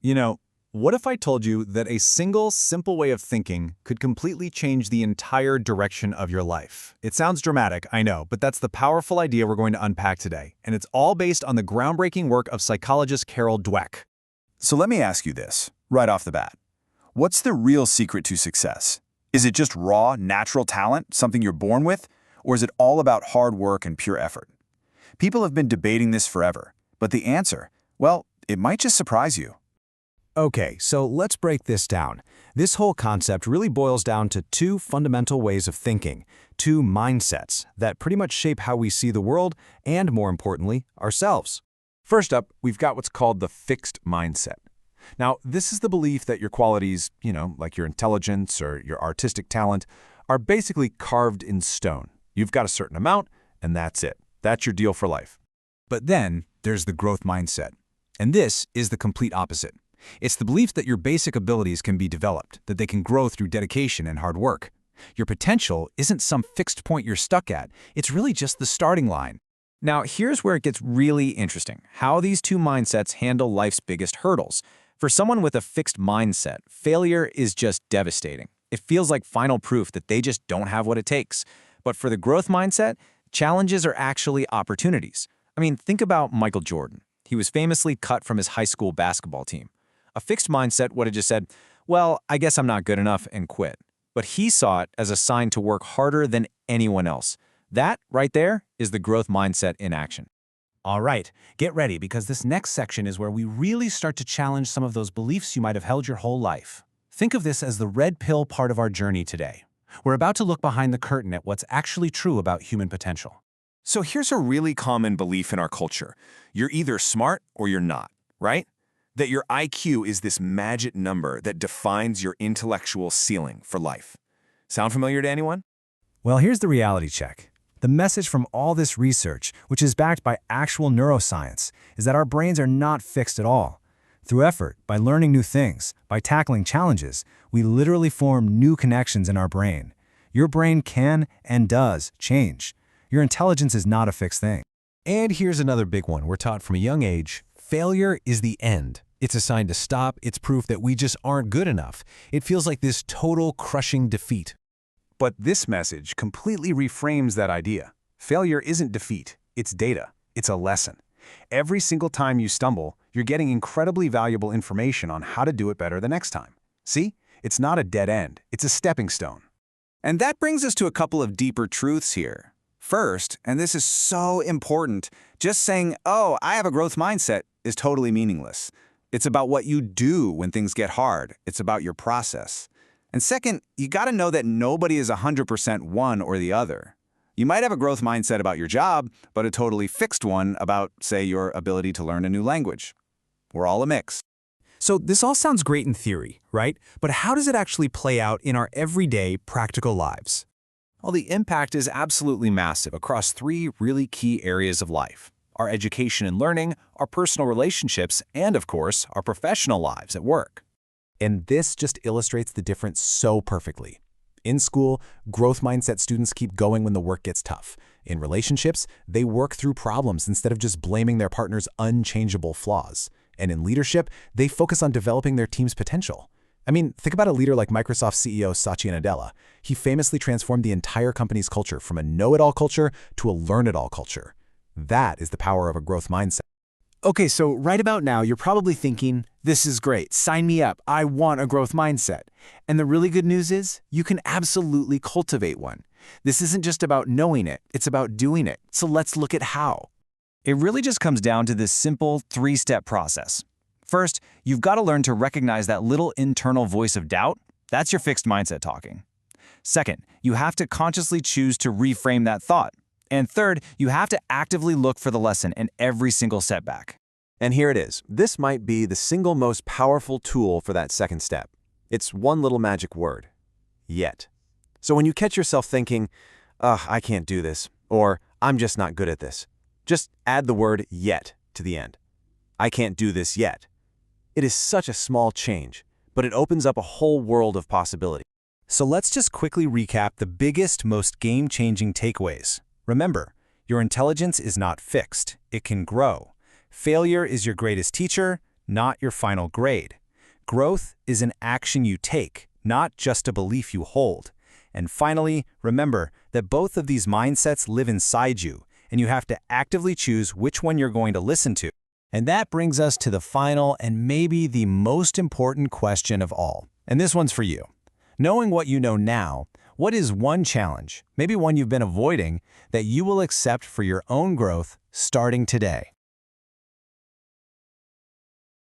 You know, what if I told you that a single, simple way of thinking could completely change the entire direction of your life? It sounds dramatic, I know, but that's the powerful idea we're going to unpack today, and it's all based on the groundbreaking work of psychologist Carol Dweck. So let me ask you this, right off the bat. What's the real secret to success? Is it just raw, natural talent, something you're born with? Or is it all about hard work and pure effort? People have been debating this forever, but the answer, well, it might just surprise you. Okay, so let's break this down. This whole concept really boils down to two fundamental ways of thinking, two mindsets that pretty much shape how we see the world and, more importantly, ourselves. First up, we've got what's called the fixed mindset. Now, this is the belief that your qualities, like your intelligence or your artistic talent, are basically carved in stone. You've got a certain amount, and that's it. That's your deal for life. But then there's the growth mindset. And this is the complete opposite. It's the belief that your basic abilities can be developed, that they can grow through dedication and hard work. Your potential isn't some fixed point you're stuck at. It's really just the starting line. Now, here's where it gets really interesting, how these two mindsets handle life's biggest hurdles. For someone with a fixed mindset, failure is just devastating. It feels like final proof that they just don't have what it takes. But for the growth mindset, challenges are actually opportunities. I mean, think about Michael Jordan. He was famously cut from his high school basketball team. A fixed mindset would have just said, well, I guess I'm not good enough, and quit. But he saw it as a sign to work harder than anyone else. That, right there, is the growth mindset in action. All right, get ready because this next section is where we really start to challenge some of those beliefs you might have held your whole life. Think of this as the red pill part of our journey today. We're about to look behind the curtain at what's actually true about human potential. So here's a really common belief in our culture. You're either smart or you're not, right? That your IQ is this magic number that defines your intellectual ceiling for life. Sound familiar to anyone? Well, here's the reality check. The message from all this research, which is backed by actual neuroscience, is that our brains are not fixed at all. Through effort, by learning new things, by tackling challenges, we literally form new connections in our brain. Your brain can and does change. Your intelligence is not a fixed thing. And here's another big one we're taught from a young age. Failure is the end. It's a sign to stop. It's proof that we just aren't good enough. It feels like this total crushing defeat. But this message completely reframes that idea. Failure isn't defeat. It's data. It's a lesson. Every single time you stumble, you're getting incredibly valuable information on how to do it better the next time. See? It's not a dead end. It's a stepping stone. And that brings us to a couple of deeper truths here. First, and this is so important, just saying, oh, I have a growth mindset is totally meaningless. It's about what you do when things get hard. It's about your process. And second, you got to know that nobody is 100% one or the other. You might have a growth mindset about your job, but a totally fixed one about, say, your ability to learn a new language. We're all a mix. So this all sounds great in theory, right? But how does it actually play out in our everyday, practical lives? Well, the impact is absolutely massive across three really key areas of life: our education and learning, our personal relationships, and, of course, our professional lives at work. And this just illustrates the difference so perfectly. In school, growth mindset students keep going when the work gets tough. In relationships, they work through problems instead of just blaming their partner's unchangeable flaws. And in leadership, they focus on developing their team's potential. I mean, think about a leader like Microsoft CEO Satya Nadella. He famously transformed the entire company's culture from a know-it-all culture to a learn-it-all culture. That is the power of a growth mindset. Okay, so right about now, you're probably thinking, this is great, sign me up, I want a growth mindset. And the really good news is, you can absolutely cultivate one. This isn't just about knowing it, it's about doing it. So let's look at how. It really just comes down to this simple three-step process. First, you've got to learn to recognize that little internal voice of doubt. That's your fixed mindset talking. Second, you have to consciously choose to reframe that thought. And third, you have to actively look for the lesson in every single setback. And here it is. This might be the single most powerful tool for that second step. It's one little magic word: yet. So when you catch yourself thinking, I can't do this, or I'm just not good at this, just add the word yet to the end. I can't do this yet. It is such a small change, but it opens up a whole world of possibility. So let's just quickly recap the biggest, most game-changing takeaways. Remember, your intelligence is not fixed. It can grow. Failure is your greatest teacher. not your final grade. Growth is an action you take, not just a belief you hold. And finally, remember that both of these mindsets live inside you, and you have to actively choose which one you're going to listen to. And that brings us to the final and maybe the most important question of all. And this one's for you. Knowing what you know now, what is one challenge, maybe one you've been avoiding, that you will accept for your own growth starting today?